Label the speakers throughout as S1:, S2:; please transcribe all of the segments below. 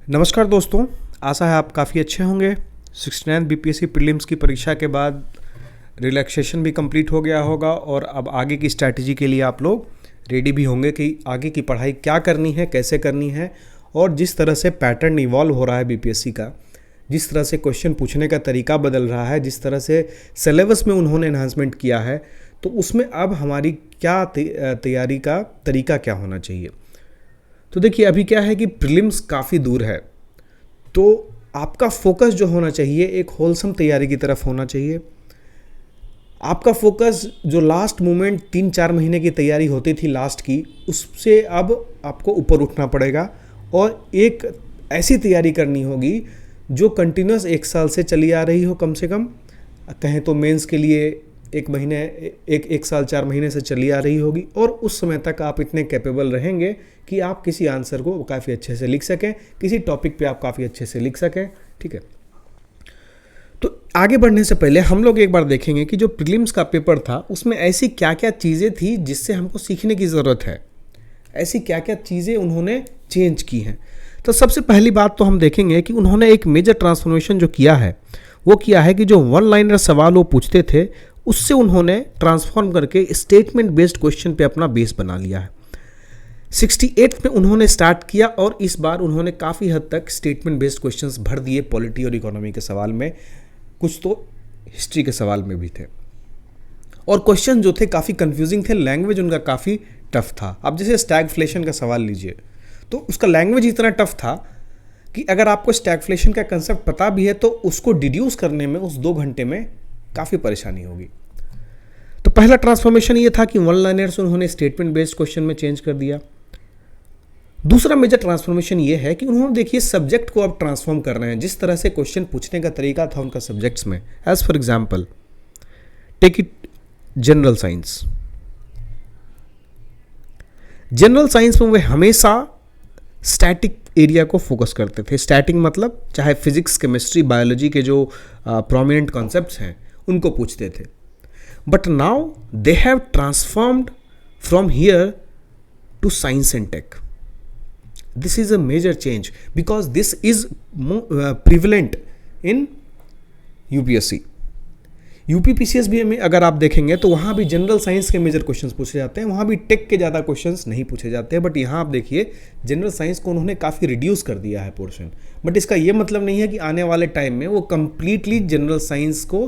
S1: नमस्कार दोस्तों, आशा है आप काफ़ी अच्छे होंगे। 69 बीपीएससी प्रीलिम्स की परीक्षा के बाद रिलैक्सेशन भी कंप्लीट हो गया होगा और अब आगे की स्ट्रैटेजी के लिए आप लोग रेडी भी होंगे कि आगे की पढ़ाई क्या करनी है, कैसे करनी है। और जिस तरह से पैटर्न इवॉल्व हो रहा है बीपीएससी का, जिस तरह से क्वेश्चन पूछने का तरीका बदल रहा है, जिस तरह से सिलेबस में उन्होंने एनहांसमेंट किया है, तो उसमें अब हमारी क्या तैयारी का तरीका क्या होना चाहिए। तो देखिए, अभी क्या है कि प्रीलिम्स काफ़ी दूर है, तो आपका फोकस जो होना चाहिए एक होलसम तैयारी की तरफ होना चाहिए। आपका फोकस जो लास्ट मोमेंट 3-4 महीने की तैयारी होती थी लास्ट की, उससे अब आपको ऊपर उठना पड़ेगा और एक ऐसी तैयारी करनी होगी जो कंटिन्यूस 1 साल से चली आ रही हो। कम से कम कहें तो मेंस के लिए 1 साल 4 महीने से चली आ रही होगी और उस समय तक आप इतने कैपेबल रहेंगे कि आप किसी आंसर को काफ़ी अच्छे से लिख सकें, किसी टॉपिक पे आप काफ़ी अच्छे से लिख सकें। ठीक है, तो आगे बढ़ने से पहले हम लोग एक बार देखेंगे कि जो प्रीलिम्स का पेपर था उसमें ऐसी क्या क्या चीज़ें थी जिससे हमको सीखने की ज़रूरत है, ऐसी क्या क्या चीज़ें उन्होंने चेंज की हैं। तो सबसे पहली बात तो हम देखेंगे कि उन्होंने एक मेजर ट्रांसफॉर्मेशन जो किया है वो किया है कि जो 1 लाइनर सवाल वो पूछते थे उससे उन्होंने ट्रांसफॉर्म करके स्टेटमेंट बेस्ड क्वेश्चन पे अपना बेस बना लिया है। 68 में उन्होंने स्टार्ट किया और इस बार उन्होंने काफ़ी हद तक स्टेटमेंट बेस्ड क्वेश्चंस भर दिए। पॉलिटी और इकोनॉमी के सवाल में, कुछ तो हिस्ट्री के सवाल में भी थे, और क्वेश्चन जो थे काफ़ी कंफ्यूजिंग थे, लैंग्वेज उनका काफ़ी टफ था। अब जैसे स्टैगफ्लेशन का सवाल लीजिए, तो उसका लैंग्वेज इतना टफ था कि अगर आपको स्टैगफ्लेशन का कंसेप्ट पता भी है तो उसको डिड्यूस करने में उस 2 घंटे में काफ़ी परेशानी होगी। तो पहला ट्रांसफॉर्मेशन ये था कि 1 लाइनर से उन्होंने स्टेटमेंट बेस्ड क्वेश्चन में चेंज कर दिया। दूसरा मेजर ट्रांसफॉर्मेशन ये है कि उन्होंने देखिए सब्जेक्ट को अब ट्रांसफॉर्म कर रहे हैं। जिस तरह से क्वेश्चन पूछने का तरीका था उनका सब्जेक्ट्स में, as for example take it general science. General science में वे हमेशा स्टैटिक एरिया को फोकस करते थे। स्टैटिक मतलब चाहे फिजिक्स, केमिस्ट्री, बायोलॉजी के जो प्रोमिनेंट कॉन्सेप्ट्स हैं उनको पूछते थे। But now they have transformed from here to science and tech. This is a major change because this is prevalent in UPSC. UPPCS भी में अगर आप देखेंगे तो वहाँ भी जनरल साइंस के मेजर क्वेश्चंस पूछे जाते हैं, वहाँ भी टेक के ज़्यादा क्वेश्चंस नहीं पूछे जाते हैं। बट यहाँ आप देखिए जनरल साइंस को उन्होंने काफ़ी रिड्यूस कर दिया है पोर्शन। बट इसका ये मतलब नहीं है कि आने वाले टाइम में वो कंप्लीटली जनरल साइंस को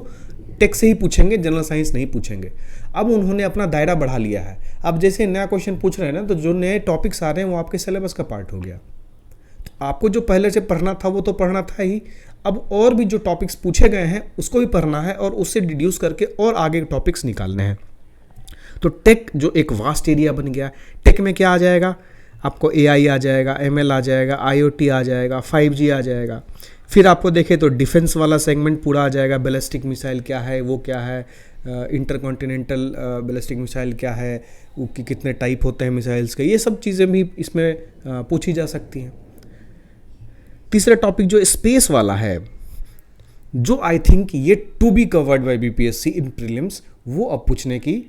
S1: टेक से ही पूछेंगे, जनरल साइंस नहीं पूछेंगे। अब उन्होंने अपना दायरा बढ़ा लिया है। अब जैसे नया क्वेश्चन पूछ रहे हैं ना, तो जो नए टॉपिक्स आ रहे हैं वो आपके सिलेबस का पार्ट हो गया। तो आपको जो पहले से पढ़ना था वो तो पढ़ना था ही, अब और भी जो टॉपिक्स पूछे गए हैं उसको भी पढ़ना है और उससे डिड्यूस करके और आगे टॉपिक्स निकालने हैं। तो टेक जो एक वास्ट एरिया बन गया, टेक में क्या आ जाएगा, आपको AI आ जाएगा, ML आ जाएगा, IoT आ जाएगा, 5G आ जाएगा। फिर आपको देखें तो डिफेंस वाला सेगमेंट पूरा आ जाएगा। बैलिस्टिक मिसाइल क्या है, वो क्या है, इंटरकॉन्टिनेंटल बैलिस्टिक मिसाइल क्या है, वो कितने टाइप होते हैं मिसाइल्स के, ये सब चीज़ें भी इसमें पूछी जा सकती हैं। तीसरा टॉपिक जो स्पेस वाला है, जो आई थिंक ये to be covered by BPSC in prelims, वो अब पूछने की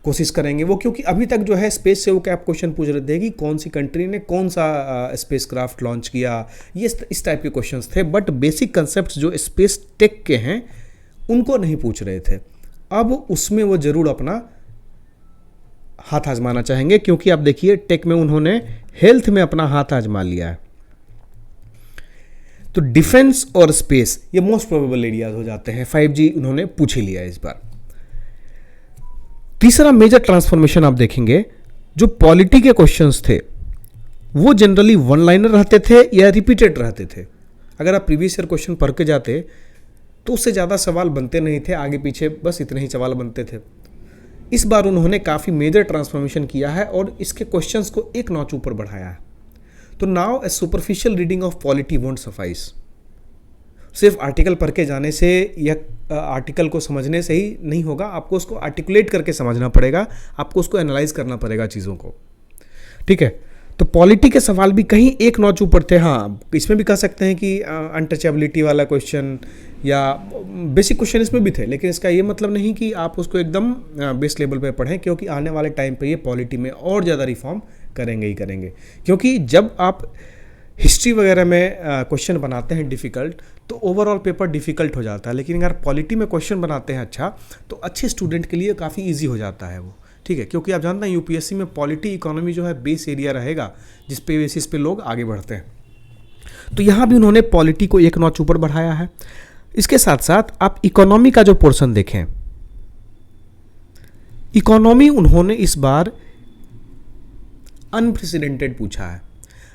S1: कोशिश करेंगे वो, क्योंकि अभी तक जो है स्पेस से वो क्या क्वेश्चन पूछ रहे थे कि कौन सी कंट्री ने कौन सा स्पेस क्राफ्ट लॉन्च किया, ये इस टाइप के क्वेश्चंस थे। बट बेसिक कंसेप्ट्स जो स्पेस टेक के हैं उनको नहीं पूछ रहे थे। अब उसमें वो ज़रूर अपना हाथ आजमाना चाहेंगे, क्योंकि आप देखिए टेक में उन्होंने हेल्थ में अपना हाथ आजमा लिया है। तो डिफेंस और स्पेस ये मोस्ट प्रोबेबल एरियाज हो जाते हैं। 5G उन्होंने पूछ ही लिया इस बार। तीसरा मेजर ट्रांसफॉर्मेशन आप देखेंगे, जो पॉलिटी के क्वेश्चंस थे वो जनरली 1 लाइनर रहते थे या रिपीटेड रहते थे। अगर आप प्रीवियस ईयर क्वेश्चन पढ़ के जाते तो उससे ज़्यादा सवाल बनते नहीं थे, आगे पीछे बस इतने ही सवाल बनते थे। इस बार उन्होंने काफ़ी मेजर ट्रांसफॉर्मेशन किया है और इसके क्वेश्चंस को एक नॉच ऊपर बढ़ाया है। तो now A superficial reading of polity won't suffice. सिर्फ आर्टिकल पढ़ के जाने से या आर्टिकल को समझने से ही नहीं होगा, आपको उसको आर्टिकुलेट करके समझना पड़ेगा, आपको उसको एनालाइज करना पड़ेगा चीज़ों को। ठीक है, तो पॉलिटी के सवाल भी कहीं एक नॉच ऊपर थे। हाँ, इसमें भी कह सकते हैं कि अनटचेबिलिटी वाला क्वेश्चन या बेसिक क्वेश्चन इसमें भी थे, लेकिन इसका ये मतलब नहीं कि आप उसको एकदम बेस लेवल पे पढ़ें, क्योंकि आने वाले टाइम पे ये पॉलिटी में और ज़्यादा रिफॉर्म करेंगे ही करेंगे। क्योंकि जब आप हिस्ट्री वगैरह में क्वेश्चन बनाते हैं डिफ़िकल्ट, तो ओवरऑल पेपर डिफ़िकल्ट हो जाता है। लेकिन अगर पॉलिटी में क्वेश्चन बनाते हैं अच्छा, तो अच्छे स्टूडेंट के लिए काफ़ी ईजी हो जाता है वो, ठीक है। क्योंकि आप जानते हैं यूपीएससी में पॉलिटी इकोनॉमी जो है बेस एरिया रहेगा, जिस पे बेसिस पे लोग आगे बढ़ते हैं। तो यहाँ भी उन्होंने पॉलिटी को एक नॉच ऊपर बढ़ाया है। इसके साथ साथ आप इकोनॉमी का जो पोर्शन देखें, इकोनॉमी उन्होंने इस बार अनप्रेसिडेंटेड पूछा है।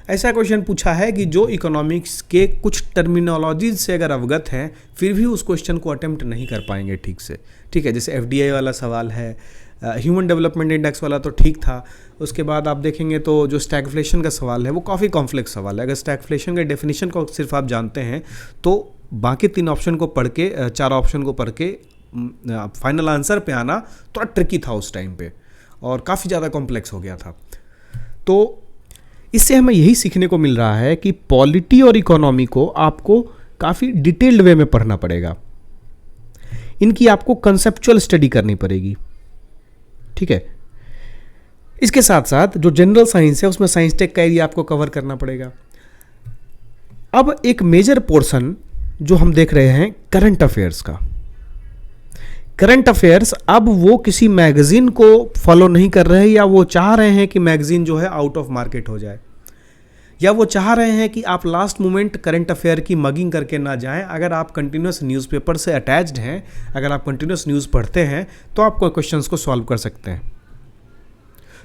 S1: ऐसा क्वेश्चन पूछा है कि जो इकोनॉमिक्स के कुछ टर्मिनोलॉजीज से अगर अवगत हैं, फिर भी उस क्वेश्चन को अटेम्प्ट नहीं कर पाएंगे ठीक से, ठीक है। जैसे एफडीआई वाला सवाल है, ह्यूमन डेवलपमेंट इंडेक्स वाला तो ठीक था। उसके बाद आप देखेंगे तो जो स्टैगफ्लेशन का सवाल है वो काफ़ी कॉम्प्लेक्स सवाल है। अगर स्टैगफ्लेशन के डेफिनेशन को सिर्फ आप जानते हैं तो बाकी 3 ऑप्शन को पढ़ के 4 ऑप्शन को पढ़ के फाइनल आंसर पे आना थोड़ा ट्रिकी था उस टाइम पे, और काफ़ी ज़्यादा कॉम्प्लेक्स हो गया था। तो इससे हमें यही सीखने को मिल रहा है कि पॉलिटी और इकोनॉमी को आपको काफ़ी डिटेल्ड वे में पढ़ना पड़ेगा। इनकी आपको कंसेप्चुअल स्टडी करनी पड़ेगी, ठीक है। इसके साथ साथ जो जनरल साइंस है उसमें साइंस टेक का एरिया आपको कवर करना पड़ेगा। अब एक मेजर पोर्शन जो हम देख रहे हैं करंट अफेयर्स का। करंट अफेयर्स अब वो किसी मैगजीन को फॉलो नहीं कर रहे हैं, या वो चाह रहे हैं कि मैगजीन जो है आउट ऑफ मार्केट हो जाए, या वो चाह रहे हैं कि आप लास्ट मोमेंट करंट अफेयर की मगिंग करके ना जाएं। अगर आप कंटिन्यूस न्यूज़पेपर से अटैच्ड हैं, अगर आप कंटिन्यूस न्यूज़ पढ़ते हैं, तो आप कोई क्वेश्चंस को सॉल्व कर सकते हैं।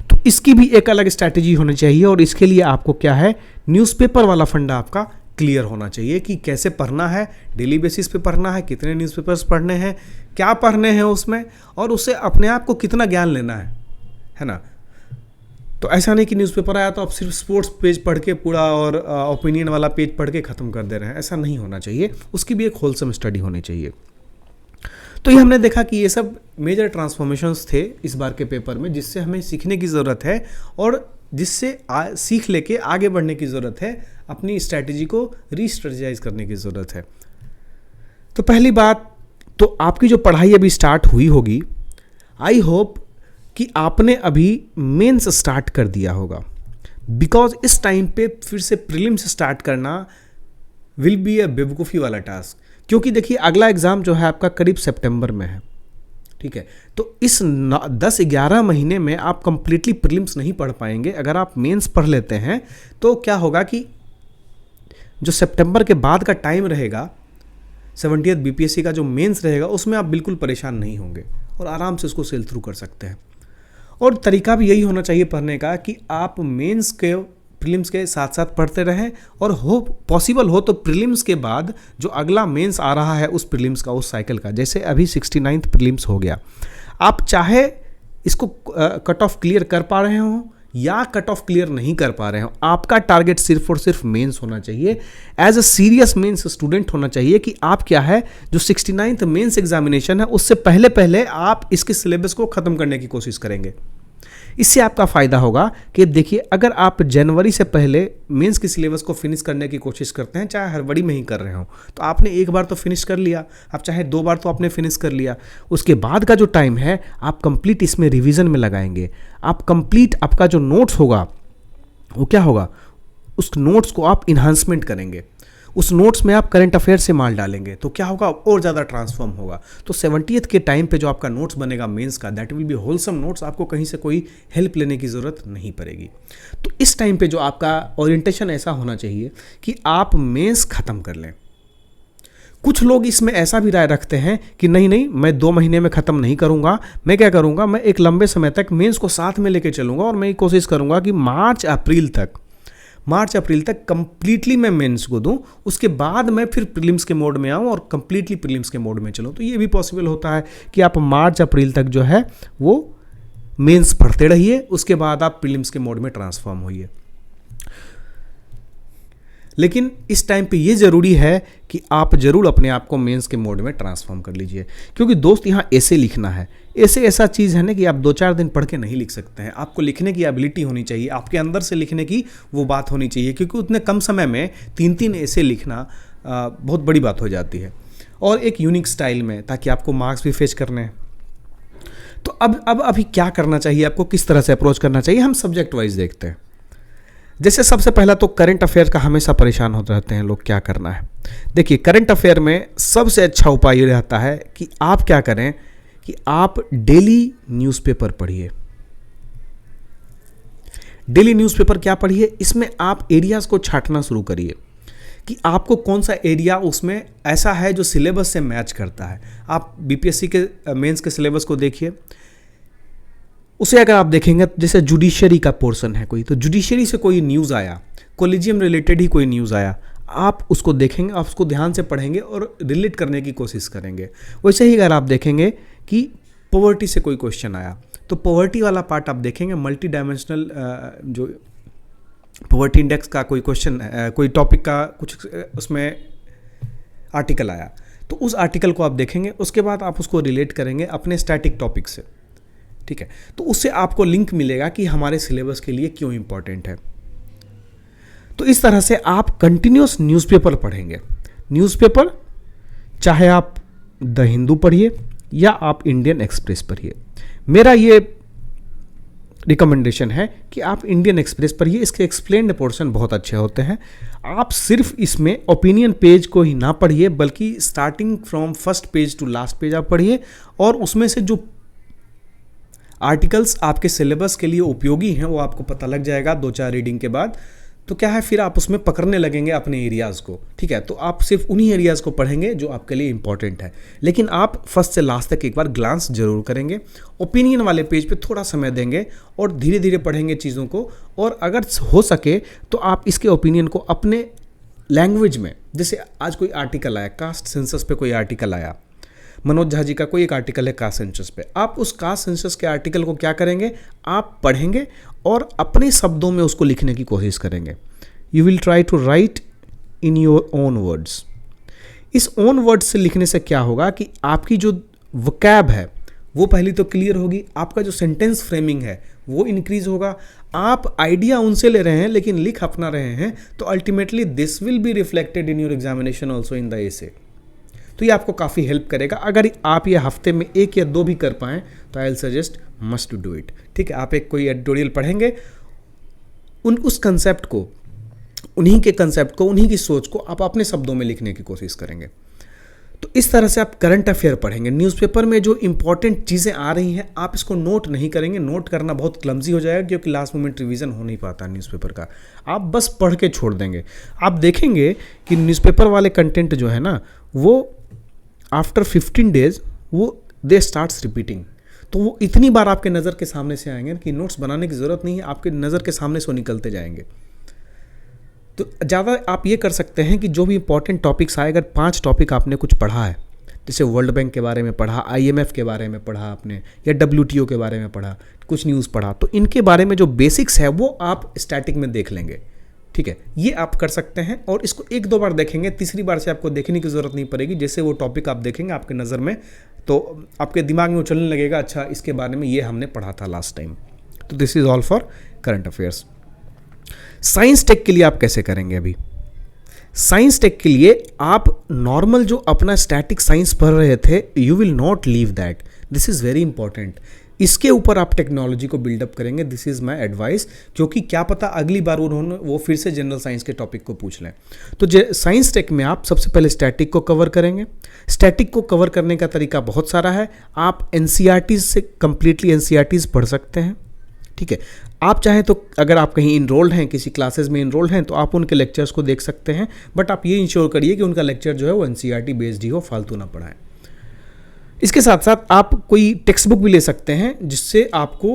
S1: तो इसकी भी एक अलग स्ट्रैटेजी होनी चाहिए, और इसके लिए आपको क्या है, न्यूज़पेपर वाला फंडा आपका क्लियर होना चाहिए कि कैसे पढ़ना है, डेली बेसिस पे पढ़ना है, कितने न्यूज़पेपर्स पढ़ने हैं, क्या पढ़ने हैं उसमें, और उससे अपने आप को कितना ज्ञान लेना है ना। तो ऐसा नहीं कि न्यूज़पेपर आया तो आप सिर्फ स्पोर्ट्स पेज पढ़ के पूरा और ओपिनियन वाला पेज पढ़ के ख़त्म कर दे रहे हैं, ऐसा नहीं होना चाहिए। उसकी भी एक होलसम स्टडी होनी चाहिए। तो ये हमने देखा कि ये सब मेजर ट्रांसफॉर्मेशंस थे इस बार के पेपर में, जिससे हमें सीखने की ज़रूरत है, और जिससे सीख लेके आगे बढ़ने की ज़रूरत है, अपनी स्ट्रैटेजी को रीस्ट्रेटेजाइज करने की ज़रूरत है। तो पहली बात तो आपकी जो पढ़ाई अभी स्टार्ट हुई होगी, आई होप कि आपने अभी मेंस स्टार्ट कर दिया होगा, बिकॉज इस टाइम पे फिर से प्रीलिम्स स्टार्ट करना विल बी ए बेवकूफ़ी वाला टास्क। क्योंकि देखिए अगला एग्ज़ाम जो है आपका करीब सितंबर में है, ठीक है। तो इस 10-11 महीने में आप कंप्लीटली प्रीलिम्स नहीं पढ़ पाएंगे। अगर आप मेंस पढ़ लेते हैं तो क्या होगा कि जो सितंबर के बाद का टाइम रहेगा, 70th बीपीएससी का जो मेंस रहेगा, उसमें आप बिल्कुल परेशान नहीं होंगे और आराम से उसको सेल थ्रू कर सकते हैं। और तरीका भी यही होना चाहिए पढ़ने का कि आप मेंस के प्रीलिम्स के साथ साथ पढ़ते रहें, और हो पॉसिबल हो तो प्रीलिम्स के बाद जो अगला मेंस आ रहा है उस प्रीलिम्स का, उस साइकिल का, जैसे अभी 69th प्रीलिम्स हो गया, आप चाहे इसको कट ऑफ क्लियर कर पा रहे हो या कट ऑफ क्लियर नहीं कर पा रहे हो, आपका टारगेट सिर्फ और सिर्फ मेंस होना चाहिए। As a serious mains student होना चाहिए कि आप क्या है, जो 69th मेंस एग्जामिनेशन है उससे पहले पहले आप इसके सिलेबस को ख़त्म करने की कोशिश करेंगे। इससे आपका फ़ायदा होगा कि देखिए, अगर आप जनवरी से पहले मेंस के सिलेबस को फिनिश करने की कोशिश करते हैं, चाहे हड़बड़ी में ही कर रहे हो, तो आपने एक बार तो फिनिश कर लिया, आप चाहे 2 बार तो आपने फिनिश कर लिया। उसके बाद का जो टाइम है आप कंप्लीट इसमें रिवीजन में लगाएंगे। आप कंप्लीट आपका जो नोट्स होगा वो क्या होगा, उस नोट्स को आप इन्हांसमेंट करेंगे, उस नोट्स में आप करंट अफेयर से माल डालेंगे, तो क्या होगा, और ज़्यादा ट्रांसफॉर्म होगा। तो 70th के टाइम पे जो आपका नोट्स बनेगा मेंस का, that will be wholesome notes, आपको कहीं से कोई हेल्प लेने की ज़रूरत नहीं पड़ेगी। तो इस टाइम पे जो आपका ओरिएंटेशन ऐसा होना चाहिए कि आप मेंस ख़त्म कर लें। कुछ लोग इसमें ऐसा भी राय रखते हैं कि नहीं मैं 2 महीने में ख़त्म नहीं करूँगा, मैं क्या करूँगा, मैं एक लंबे समय तक मेंस को साथ में लेके चलूँगा, और मैं कोशिश करूँगा कि मार्च अप्रैल तक कंप्लीटली मैं मेंस को दूं, उसके बाद मैं फिर प्रीलिम्स के मोड में आऊं और कंप्लीटली प्रीलिम्स के मोड में चलूं। तो ये भी पॉसिबल होता है कि आप मार्च अप्रैल तक जो है वो मेंस पढ़ते रहिए, उसके बाद आप प्रीलिम्स के मोड में ट्रांसफॉर्म होइए। लेकिन इस टाइम पे ये ज़रूरी है कि आप ज़रूर अपने आप को मेंस के मोड में ट्रांसफॉर्म कर लीजिए, क्योंकि दोस्त यहाँ ऐसे लिखना है, ऐसा चीज़ है ना कि आप 2-4 दिन पढ़ के नहीं लिख सकते हैं। आपको लिखने की एबिलिटी होनी चाहिए, आपके अंदर से लिखने की वो बात होनी चाहिए, क्योंकि उतने कम समय में 3-3 ऐसे लिखना बहुत बड़ी बात हो जाती है, और एक यूनिक स्टाइल में, ताकि आपको मार्क्स भी फेच करने हैं। तो अब अभी क्या करना चाहिए आपको, किस तरह से अप्रोच करना चाहिए, हम सब्जेक्ट वाइज देखते हैं। जैसे सबसे पहला तो करंट अफेयर का हमेशा परेशान होते रहते हैं लोग, क्या करना है। देखिए करंट अफेयर में सबसे अच्छा उपाय ये रहता है कि आप क्या करें कि आप डेली न्यूज़पेपर पढ़िए। डेली न्यूज़पेपर क्या पढ़िए, इसमें आप एरियाज़ को छांटना शुरू करिए कि आपको कौन सा एरिया उसमें ऐसा है जो सिलेबस से मैच करता है। आप बीपीएससी के मेंस के सिलेबस को देखिए, उसे अगर आप देखेंगे जैसे जुडिशरी का पोर्शन है कोई, तो जुडिशरी से कोई न्यूज़ आया, कोलिजियम रिलेटेड ही कोई न्यूज़ आया, आप उसको देखेंगे, आप उसको ध्यान से पढ़ेंगे और रिलेट करने की कोशिश करेंगे। वैसे ही अगर आप देखेंगे कि पॉवर्टी से कोई क्वेश्चन आया, तो पॉवर्टी वाला पार्ट आप देखेंगे, मल्टी डायमेंशनल जो पॉवर्टी इंडेक्स का कोई क्वेश्चन, कोई टॉपिक का कुछ उसमें आर्टिकल आया, तो उस आर्टिकल को आप देखेंगे, उसके बाद आप उसको रिलेट करेंगे अपने स्टैटिक टॉपिक से, ठीक है। तो उससे आपको लिंक मिलेगा कि हमारे सिलेबस के लिए क्यों इंपॉर्टेंट है। तो इस तरह से आप कंटिन्यूस न्यूज़पेपर पढ़ेंगे। न्यूज़पेपर चाहे आप द हिंदू पढ़िए या आप इंडियन एक्सप्रेस पढ़िए। मेरा ये रिकमेंडेशन है कि आप इंडियन एक्सप्रेस पढ़िए, इसके एक्सप्लेन्ड पोर्शन बहुत अच्छे होते हैं। आप सिर्फ इसमें ओपिनियन पेज को ही ना पढ़िए, बल्कि starting from first page to last page आप पढ़िए, और उसमें से जो आर्टिकल्स आपके सिलेबस के लिए उपयोगी हैं वो आपको पता लग जाएगा 2-4 रीडिंग के बाद। तो क्या है, फिर आप उसमें पकड़ने लगेंगे अपने एरियाज़ को, ठीक है। तो आप सिर्फ उन्हीं एरियाज़ को पढ़ेंगे जो आपके लिए इंपॉर्टेंट है, लेकिन आप फर्स्ट से लास्ट तक एक बार ग्लांस जरूर करेंगे, ओपिनियन वाले पेज पे थोड़ा समय देंगे और धीरे धीरे पढ़ेंगे चीज़ों को। और अगर हो सके तो आप इसके ओपिनियन को अपने लैंग्वेज में, जैसे आज कोई आर्टिकल आया, कास्ट सेंसस पे कोई आर्टिकल आया, मनोज झा जी का कोई एक आर्टिकल है कास्ट सेंसस पे, आप उस कास्ट सेंसस के आर्टिकल को क्या करेंगे, आप पढ़ेंगे और अपने शब्दों में उसको लिखने की कोशिश करेंगे। You will try to write in your own words. इस ओन वर्ड्स से लिखने से क्या होगा कि आपकी जो वोकैब है वो पहली तो क्लियर होगी, आपका जो सेंटेंस फ्रेमिंग है वो इंक्रीज होगा। आप आइडिया उनसे ले रहे हैं लेकिन लिख अपना रहे हैं, तो ultimately this will be reflected in your examination also in the essay. तो ये आपको काफ़ी हेल्प करेगा। अगर आप ये हफ्ते में 1 या 2 भी कर पाएँ तो I will suggest must to do it, ठीक है। आप एक कोई एडिटोरियल पढ़ेंगे, उस कंसेप्ट को, उन्हीं के कंसेप्ट को, उन्हीं की सोच को आप अपने शब्दों में लिखने की कोशिश करेंगे। तो इस तरह से आप करंट अफेयर पढ़ेंगे। न्यूज़पेपर में जो इंपॉर्टेंट चीज़ें आ रही हैं आप इसको नोट नहीं करेंगे, नोट करना बहुत क्लमजी हो जाएगा क्योंकि लास्ट मोमेंट रिवीजन हो नहीं पाता न्यूज़पेपर का, आप बस पढ़ के छोड़ देंगे। आप देखेंगे कि न्यूज़पेपर वाले कंटेंट जो है ना, वो आफ्टर 15 डेज वो दे स्टार्ट्स रिपीटिंग। तो वो इतनी बार आपके नज़र के सामने से आएंगे कि नोट्स बनाने की ज़रूरत नहीं है, आपके नज़र के सामने से वो निकलते जाएंगे। तो ज़्यादा आप ये कर सकते हैं कि जो भी इंपॉर्टेंट टॉपिक्स आए, अगर 5 टॉपिक आपने कुछ पढ़ा है, जैसे वर्ल्ड बैंक के बारे में पढ़ा, IMF के बारे में पढ़ा आपने, या WTO के बारे में पढ़ा, कुछ न्यूज़ पढ़ा, तो इनके बारे में जो बेसिक्स है वो आप स्टैटिक में देख लेंगे, ठीक है। ये आप कर सकते हैं और इसको 1-2 बार देखेंगे, तीसरी बार से आपको देखने की ज़रूरत नहीं पड़ेगी। जैसे वो टॉपिक आप देखेंगे आपके नज़र में, तो आपके दिमाग में वो चलने लगेगा, अच्छा इसके बारे में ये हमने पढ़ा था लास्ट टाइम। तो this is all for current affairs. Science tech के लिए आप कैसे करेंगे? अभी साइंस टेक के लिए आप नॉर्मल जो अपना स्टैटिक साइंस पढ़ रहे थे, you will not leave that, this is very important. इसके ऊपर आप टेक्नोलॉजी को बिल्डअप करेंगे, दिस इज़ माई एडवाइस, क्योंकि क्या पता अगली बार वो फिर से जनरल साइंस के टॉपिक को पूछ लें। तो साइंस टेक में आप सबसे पहले स्टैटिक को कवर करेंगे। स्टैटिक को कवर करने का तरीका बहुत सारा है, आप NCERT से कंप्लीटली NCERT पढ़ सकते हैं, ठीक है। आप चाहें तो अगर आप कहीं इनरोल्ड हैं, किसी क्लासेस में इनरोल्ड हैं, तो आप उनके लेक्चर्स को देख सकते हैं, बट आप ये इंश्योर करिए कि उनका लेक्चर जो है वो NCERT बेस्ड ही हो, फालतू ना पढ़ाएं। इसके साथ साथ आप कोई टेक्स्ट बुक भी ले सकते हैं जिससे आपको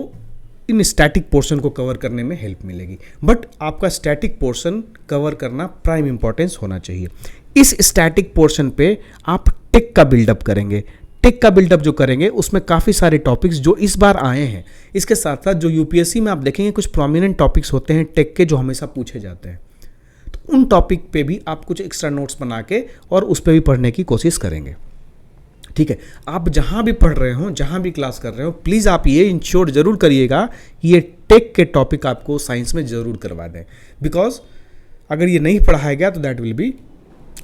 S1: इन स्टैटिक पोर्शन को कवर करने में हेल्प मिलेगी, बट आपका स्टैटिक पोर्शन कवर करना प्राइम इंपॉर्टेंस होना चाहिए। इस स्टैटिक पोर्शन पे आप टेक का बिल्डअप करेंगे। टेक का बिल्डअप जो करेंगे उसमें काफ़ी सारे टॉपिक्स जो इस बार आए हैं, इसके साथ साथ जो UPSC में आप देखेंगे कुछ प्रोमिनेंट टॉपिक्स होते हैं टेक के जो हमेशा पूछे जाते हैं, तो उन टॉपिक पे भी आप कुछ एक्स्ट्रा नोट्स बना के और उस पर भी पढ़ने की कोशिश करेंगे, ठीक है। आप जहाँ भी पढ़ रहे हो, जहाँ भी क्लास कर रहे हो, प्लीज़ आप ये इंश्योर जरूर करिएगा कि ये टेक के टॉपिक आपको साइंस में ज़रूर करवा दें, बिकॉज अगर ये नहीं पढ़ाया गया तो that will be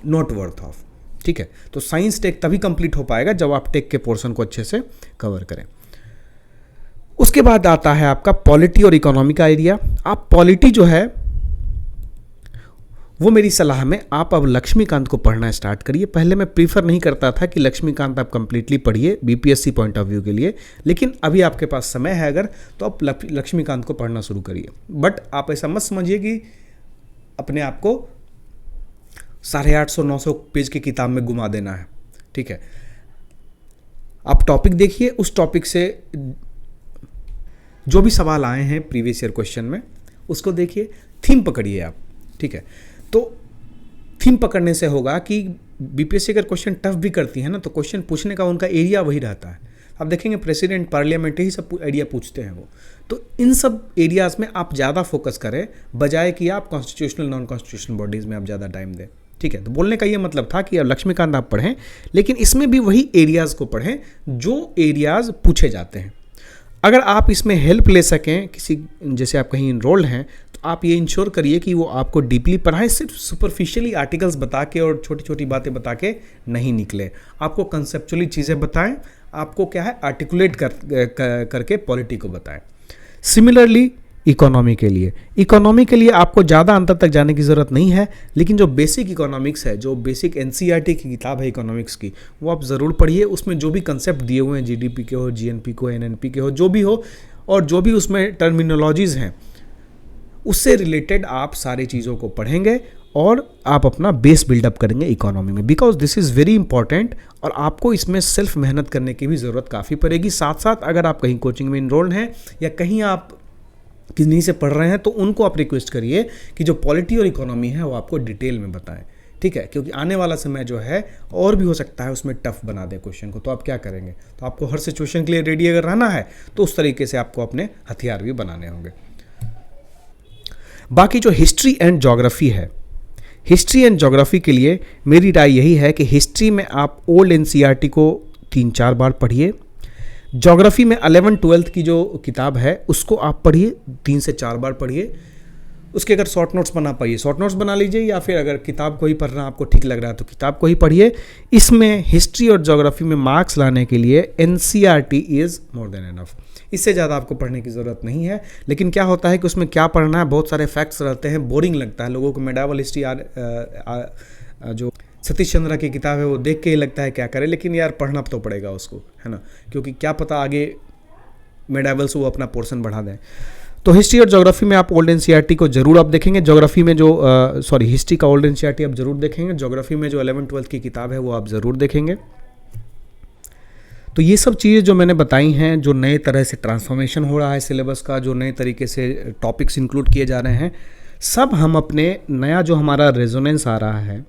S1: not worth of, ठीक है। तो साइंस टेक तभी कंप्लीट हो पाएगा जब आप टेक के पोर्शन को अच्छे से कवर करें। उसके बाद आता है आपका पॉलिटी और इकोनॉमी का एरिया। आप पॉलिटी जो है वो मेरी सलाह में आप अब लक्ष्मीकांत को पढ़ना स्टार्ट करिए। पहले मैं प्रीफर नहीं करता था कि लक्ष्मीकांत आप कंप्लीटली पढ़िए बीपीएससी पॉइंट ऑफ व्यू के लिए, लेकिन अभी आपके पास समय है अगर, तो आप लक्ष्मीकांत को पढ़ना शुरू करिए। बट आप ऐसा मत समझिए कि अपने आप को 850-900 पेज की किताब में घुमा देना है, ठीक है। आप टॉपिक देखिए, उस टॉपिक से जो भी सवाल आए हैं प्रीवियस ईयर क्वेश्चन में उसको देखिए, थीम पकड़िए आप, ठीक है। तो थीम पकड़ने से होगा कि बीपीएससी अगर क्वेश्चन टफ भी करती है ना, तो क्वेश्चन पूछने का उनका एरिया वही रहता है। आप देखेंगे प्रेसिडेंट, पार्लियामेंट, ही सब एरिया पूछते हैं वो। तो इन सब एरियाज़ में आप ज़्यादा फोकस करें, बजाय कि आप कॉन्स्टिट्यूशनल नॉन कॉन्स्टिट्यूशनल बॉडीज़ में आप ज़्यादा टाइम दें, ठीक है। तो बोलने का ये मतलब था कि अब लक्ष्मीकांत आप पढ़ें, लेकिन इसमें भी वही एरियाज़ को पढ़ें जो एरियाज़ पूछे जाते हैं। अगर आप इसमें हेल्प ले सकें किसी, जैसे आप कहीं इनरोल्ड हैं, तो आप ये इंश्योर करिए कि वो आपको डीपली पढ़ाए, सिर्फ सुपरफिशियली आर्टिकल्स बता के और छोटी छोटी बातें बता के नहीं निकले। आपको कंसेप्चुअली चीज़ें बताएं, आपको क्या है आर्टिकुलेट करके पॉलिटी को बताएं। सिमिलरली इकोनॉमी के लिए आपको ज़्यादा अंतर तक जाने की ज़रूरत नहीं है, लेकिन जो बेसिक इकोनॉमिक्स है, जो बेसिक एनसीईआरटी की किताब है इकोनॉमिक्स की, वो आप ज़रूर पढ़िए। उसमें जो भी कंसेप्ट दिए हुए हैं, जीडीपी के हो, जीएनपी को, एनएनपी के हो, जो भी हो, और जो भी उसमें टर्मिनोलॉजीज़ हैं, उससे रिलेटेड आप सारी चीज़ों को पढ़ेंगे और आप अपना बेस बिल्डअप करेंगे इकोनॉमी में, because this is very important. और आपको इसमें सेल्फ मेहनत करने की भी ज़रूरत काफ़ी पड़ेगी। साथ साथ अगर आप कहीं कोचिंग में इनरोल्ड हैं या कहीं आप किन्हीं से पढ़ रहे हैं, तो उनको आप रिक्वेस्ट करिए कि जो पॉलिटी और इकोनॉमी है वो आपको डिटेल में बताएं, ठीक है। क्योंकि आने वाला समय जो है और भी हो सकता है उसमें टफ बना दे क्वेश्चन को, तो आप क्या करेंगे। तो आपको हर सिचुएशन के लिए रेडी अगर रहना है, तो उस तरीके से आपको अपने हथियार भी बनाने होंगे। बाकी जो हिस्ट्री एंड ज्योग्राफी है, हिस्ट्री एंड ज्योग्राफी के लिए मेरी राय यही है कि हिस्ट्री में आप ओल्ड एनसीईआरटी को 3-4 बार पढ़िए। ज्योग्राफी में 11-12 की जो किताब है उसको आप पढ़िए, 3 से 4 बार पढ़िए। उसके अगर शॉर्ट नोट्स बना पाइए, शॉर्ट नोट्स बना लीजिए, या फिर अगर किताब को ही पढ़ना आपको ठीक लग रहा है तो किताब को ही पढ़िए। इसमें हिस्ट्री और ज्योग्राफी में मार्क्स लाने के लिए NCERT is more than enough. इससे ज़्यादा आपको पढ़ने की ज़रूरत नहीं है। लेकिन क्या होता है कि उसमें क्या पढ़ना है, बहुत सारे फैक्ट्स रहते हैं, बोरिंग लगता है लोगों को। मेडावल हिस्ट्री जो सतीश चंद्रा की किताब है वो देख के ही लगता है क्या करें, लेकिन यार पढ़ना तो पड़ेगा उसको, है ना, क्योंकि क्या पता आगे मेडावल से वो अपना पोर्शन बढ़ा दें। तो हिस्ट्री और ज्योग्राफी में आप ओल्ड एनसीईआरटी को जरूर आप देखेंगे। ज्योग्राफी में जो हिस्ट्री का ओल्ड एनसीईआरटी आप जरूर देखेंगे। ज्योग्राफी में जो 11-12 की किताब है वो आप ज़रूर देखेंगे। तो ये सब चीज़ें जो मैंने बताई हैं, जो नए तरह से ट्रांसफॉर्मेशन हो रहा है सिलेबस का, जो नए तरीके से टॉपिक्स इंक्लूड किए जा रहे हैं, सब हम अपने नया जो हमारा रेजोनेंस आ रहा है,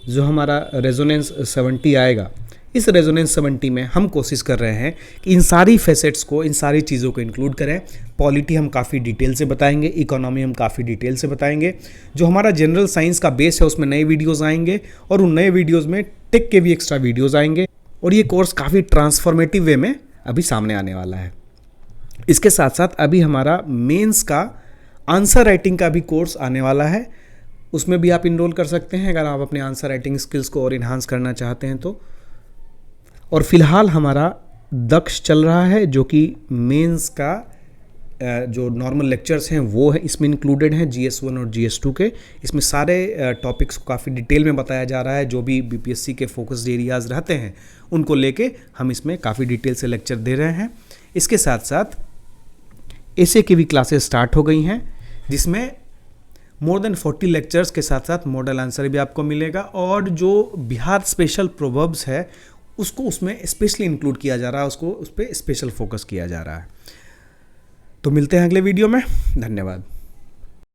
S1: जो हमारा रेजोनेंस 70 आएगा, इस रेजोनेंस 70 में हम कोशिश कर रहे हैं कि इन सारी फैसेट्स को, इन सारी चीज़ों को इंक्लूड करें। पॉलिटी हम काफ़ी डिटेल से बताएंगे, इकोनॉमी हम काफ़ी डिटेल से बताएंगे। जो हमारा जनरल साइंस का बेस है उसमें नए वीडियोज़ आएंगे, और उन नए वीडियोज़ में टेक के भी एक्स्ट्रा वीडियोज़ आएंगे। और ये कोर्स काफ़ी ट्रांसफॉर्मेटिव वे में अभी सामने आने वाला है। इसके साथ साथ अभी हमारा मेंस का आंसर राइटिंग का भी कोर्स आने वाला है, उसमें भी आप इनरोल कर सकते हैं अगर आप अपने आंसर राइटिंग स्किल्स को और इन्हांस करना चाहते हैं तो। और फिलहाल हमारा दक्ष चल रहा है, जो कि मेंस का जो नॉर्मल लेक्चर्स हैं वो है इसमें इंक्लूडेड हैं, GS1 और GS2 के। इसमें सारे टॉपिक्स को काफ़ी डिटेल में बताया जा रहा है। जो भी बीपीएससी के फोकस्ड एरियाज़ रहते हैं उनको लेके हम इसमें काफ़ी डिटेल से लेक्चर दे रहे हैं। इसके साथ साथ एसए की भी क्लासेस स्टार्ट हो गई हैं, जिसमें मोर देन 40 लेक्चर्स के साथ साथ मॉडल आंसर भी आपको मिलेगा। और जो बिहार स्पेशल प्रोवर्ब्स है उसको उसमें स्पेशली इंक्लूड किया जा रहा है, उसको उस पर स्पेशल फोकस किया जा रहा है। तो मिलते हैं अगले वीडियो में। धन्यवाद।